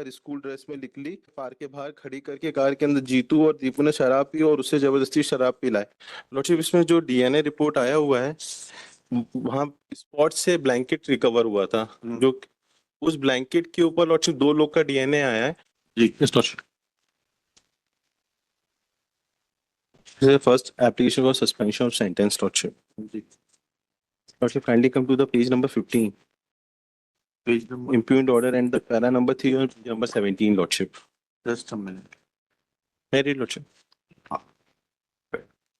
कहकर school dress में निकली, पार्क के बाहर खड़ी करके कार के अंदर जीतू और दीपू ने शराब पी और उसे जबरदस्ती शराब पिलाई। लॉर्डशिप, इसमें जो डीएनए रिपोर्ट आया हुआ है, वहां स्पॉट से ब्लैंकेट रिकवर हुआ था, जो उस ब्लैंकेट के ऊपर लॉर्डशिप 2 लोग का डीएनए आया है। जी, yes lordship. First application for suspension of sentence, lordship. Lordship, kindly come to the page number 15. Page number Impugned order and the para number 3 and number 17, Lordship. Just a minute. May I read, Lordship?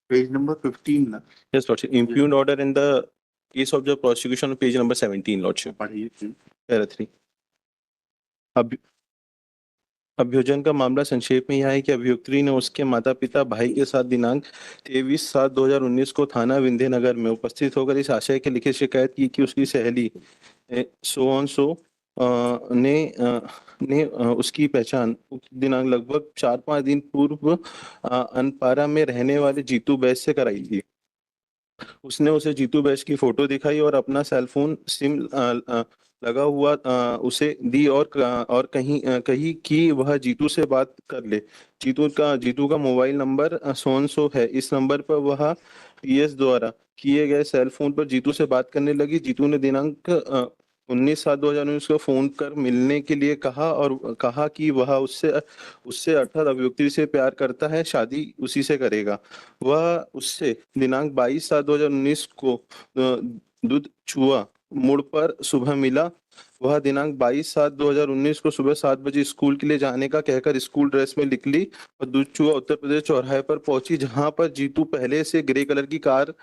Page number 15 ना। Yes, Lordship. Impugned order and the case of the prosecution on page number 17, Lordship. पढ़िए। Para 3. अभियोजन का मामला संक्षेप में यह है कि अभियुक्त्री ने उसके माता पिता भाई के साथ दिनांक 23/7/2019 को थाना विंध्यनगर में उपस्थित होकर इस आशय की लिखित शिकायत की कि उसकी सहेली ने उसकी पहचान दिनांक लगभग 4-5 दिन पूर्व अनपारा में रहने वाले जीतू बैस से कराई थी। उसने उसे जीतू बैस की फोटो दिखाई और अपना सेलफोन सिम लगा हुआ उसे दी और कही कि वह जीतू से बात कर ले। जीतू का मोबाइल नंबर सो है। इस नंबर पर वह पीएस द्वारा किए गए सेल फोन पर जीतू से बात करने लगी। जीतू ने दिनांक 19/7/2019 को फोन कर मिलने के लिए कहा और कहा कि वह उससे अर्थात अभियुक्ति से प्यार करता है, शादी उसी से करेगा। वह उससे दिनांक 22/7/2019 को दूध चुआ मोड़ पर सुबह मिला। वह दिनांक 22/7/2019 को सुबह 7 बजे स्कूल के लिए जाने का कहकर स्कूल ड्रेस में निकली और दूधचुआ उत्तर प्रदेश चौराहे पर पहुंची, जहां पर जीतू पहले से ग्रे कलर की कार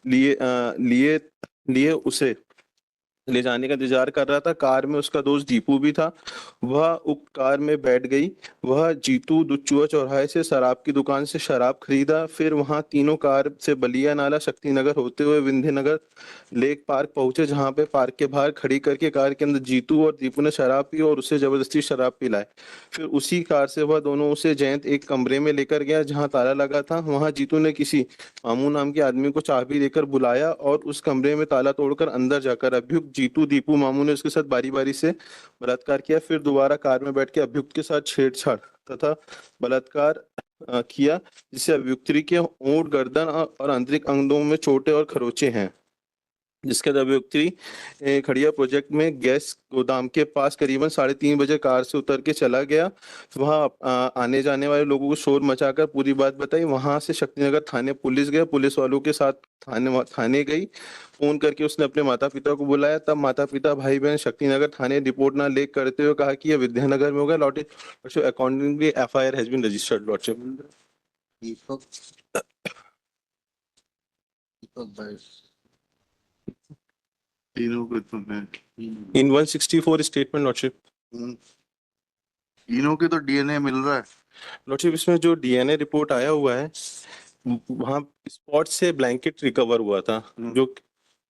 लिए उसे ले जाने का इंतजार कर रहा था। कार में उसका दोस्त दीपू भी था। वह उक्त कार में बैठ गई। वह जीतू दुचुआ चौराहे से शराब की दुकान से शराब खरीदा। फिर वहां तीनों कार से बलिया नाला शक्तिनगर होते हुए विंध्यनगर लेक पार्क पहुंचे, जहां पे पार्क के बाहर खड़ी करके कार के अंदर जीतू और दीपू ने शराब पी और उसे जबरदस्ती शराब पिलाई। फिर उसी कार से वह दोनों उसे जयंत एक कमरे में लेकर गया जहां ताला लगा था। वहां जीतू ने किसी मामू नाम के आदमी को चाबी देकर बुलाया और उस कमरे में ताला तोड़कर अंदर जाकर अभियुक्त जीतू दीपू मामू ने उसके साथ बारी बारी से बलात्कार किया। फिर दोबारा कार में बैठ के अभियुक्त के साथ छेड़छाड़ तथा बलात्कार किया, जिससे अभियुक्ति के होंठ, गर्दन और आंतरिक अंगों में चोटें और खरोंचे हैं। जिसके बाद अभियुक्ति खड़िया प्रोजेक्ट में गैस गोदाम के पास करीबन 3:30 बजे कार से उतर के चला गया। वहां आने जाने वाले लोगों को शोर मचाकर पूरी बात बताई। वहां से शक्तिनगर थाने पुलिस गया। पुलिस वालों के साथ थाने गई। फोन करके उसने अपने माता पिता को बुलाया। तब माता पिता भाई बहन शक्तिनगर थाने रिपोर्ट ना लेख करते हुए कहा कि यह विद्यानगर में होगा। Lordship, accordingly FIR has been registered, lordship. तीनों के तो मैं इन 164 स्टेटमेंट, लॉर्डशिप। तीनों के तो डीएनए मिल रहा है। लॉर्डशिप, इसमें जो डीएनए रिपोर्ट आया हुआ है, वहां स्पॉट से ब्लैंकेट रिकवर हुआ था, जो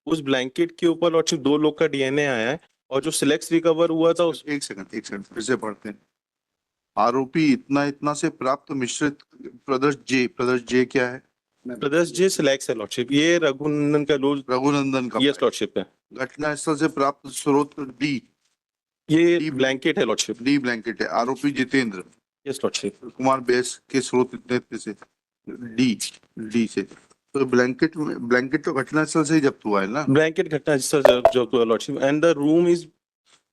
उस ब्लैंकेट के ऊपर लॉर्डशिप 2 लोग का डीएनए आया है और जो सिलेक्ट रिकवर हुआ था उस एक सेकंड फिर से पढ़ते हैं। आरोपी इतना से प्राप्त मिश्रित प्रदर्श जे क्या है? प्रदर्श जे सिलेक्ट है, लॉर्डशिप। ये रघुनंदन का यस लॉर्डशिप है। घटना स्थल से प्राप्त स्रोत डी, ये ब्लैंकेट है, लॉर्डशिप। डी ब्लैंकेट है। आरोपी Jitendra yes lordship. Kumar base के स्रोत इतने से डी से। तो ब्लैंकेट तो घटना स्थल से ही जब्त हुआ है ना? ब्लैंकेट घटना स्थल से जब्त हुआ, lordship. And the room is,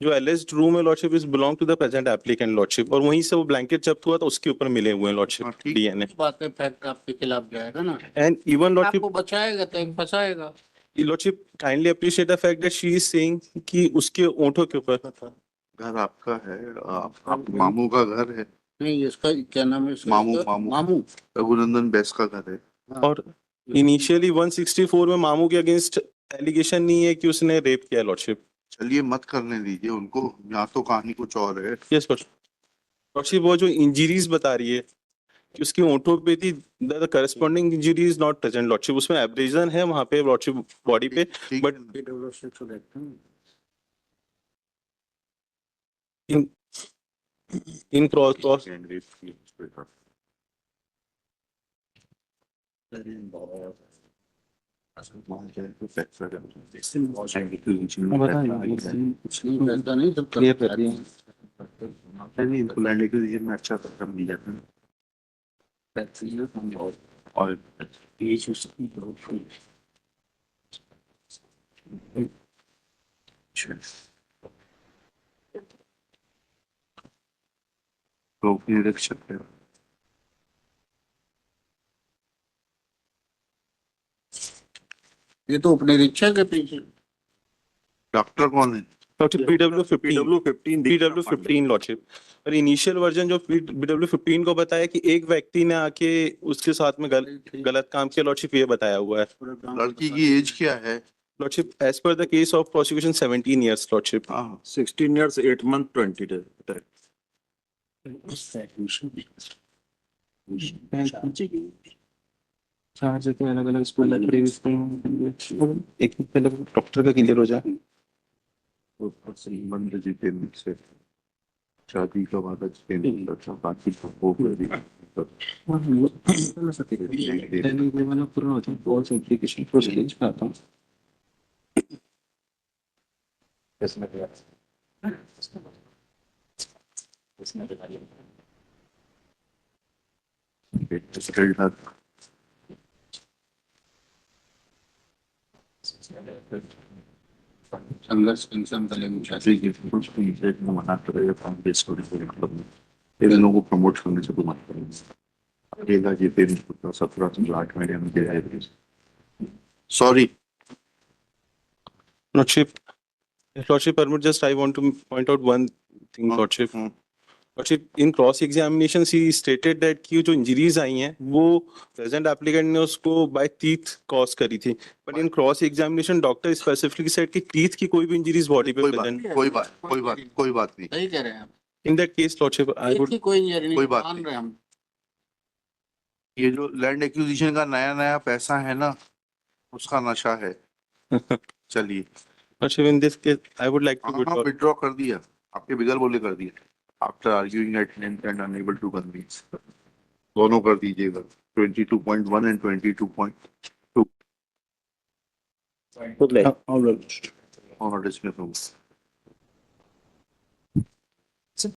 जो एलिस्ड रूम है lordship, is belong to the present applicant, lordship. और वहीं से वो ब्लैंकेट जब्त हुआ था, उसके ऊपर मिले हुए हैं, लॉर्डशिप, डीएनए। बात पे फैक्ट आपके खिलाफ जाएगा ना, एंड इवन लॉर्डशिप आपको बचाएगा तो फंसाएगा। Lordship, kindly appreciate the fact that she is saying कि उसके ओंठों के ऊपर घर आपका है, आप मामू का घर है। नहीं, इसका क्या नाम है? मामू रघुनंदन बेस का घर है। और इनिशियली 164 में मामू के अगेंस्ट एलिगेशन नहीं है कि उसने रेप किया, लॉर्डशिप। चलिए मत करने दीजिए उनको, यहाँ तो कहानी कुछ और है। यस लॉर्डशिप, वो जो इंजरीज बता रही है कि उसकी ओंठों पे थी, the corresponding injury is not present, lordship. उसमें एब्रेजन है वहां पे, लॉर्डशिप, बॉडी पे, बट इन क्रॉस नहीं नहीं इनको लैंड एक्विजिशन में अच्छा पैसा मिल जाता है और लोग निरीक्षक है ये तो उपनिरीक्षक है पीछे। डॉक्टर कौन है लॉर्डशिप PW15 लॉर्डशिप। और इनिशियल वर्जन जो PW15 को बताया कि एक व्यक्ति ने आके उसके साथ में गलत काम किया लॉर्डशिप, ये बताया हुआ है लड़की की एज क्या है lordship. As per the case of prosecution 17 years lordship. हाँ 16 years, 8 months, 20 days. चार जगह अलग अलग स्कूल एक पहले डॉक्टर का क्लियर हो जाए। संबंध जितेंद्र से शादी का वादा जितेंद्र था बाकी तो हो गया पूरा होता है बहुत एप्लीकेशन प्रोसेस में आता हूँ। संघर्ष पेंशन का लेंगे शादी के कुछ भी मना करेगा कांग्रेस को इन लोगों को प्रमोट करने से तो मत करेंगे अकेला जितेंद्र 17 महीने में दे रहे sorry Lordship, permit just I want to point out one thing, Lordship. Lordship, in cross examination he stated that कि जो इंजरीज आई हैं वो प्रेजेंट एप्लीकेंट ने उसको बाय टीथ कॉज करी थी, but in cross examination doctor specifically said कि teeth की कोई भी इंजरीज बॉडी पे प्रेजेंट। कोई बात नहीं सही कह रहे हैं आप। In that case Lordship, I would कोई इंजरी नहीं कोई बात मान नहीं। रहे हम। ये जो लैंड एक्विजिशन का नया पैसा है ना उसका नशा है चलिए Lordship, in this case I would like to हाँ withdraw. विड्रॉ कर दिया आपके बिगल बोले कर दिया after arguing at length and unable to convince दोनों कर दीजिएगा 22.1 एंड 22.2 All right. और डिसमिस होगा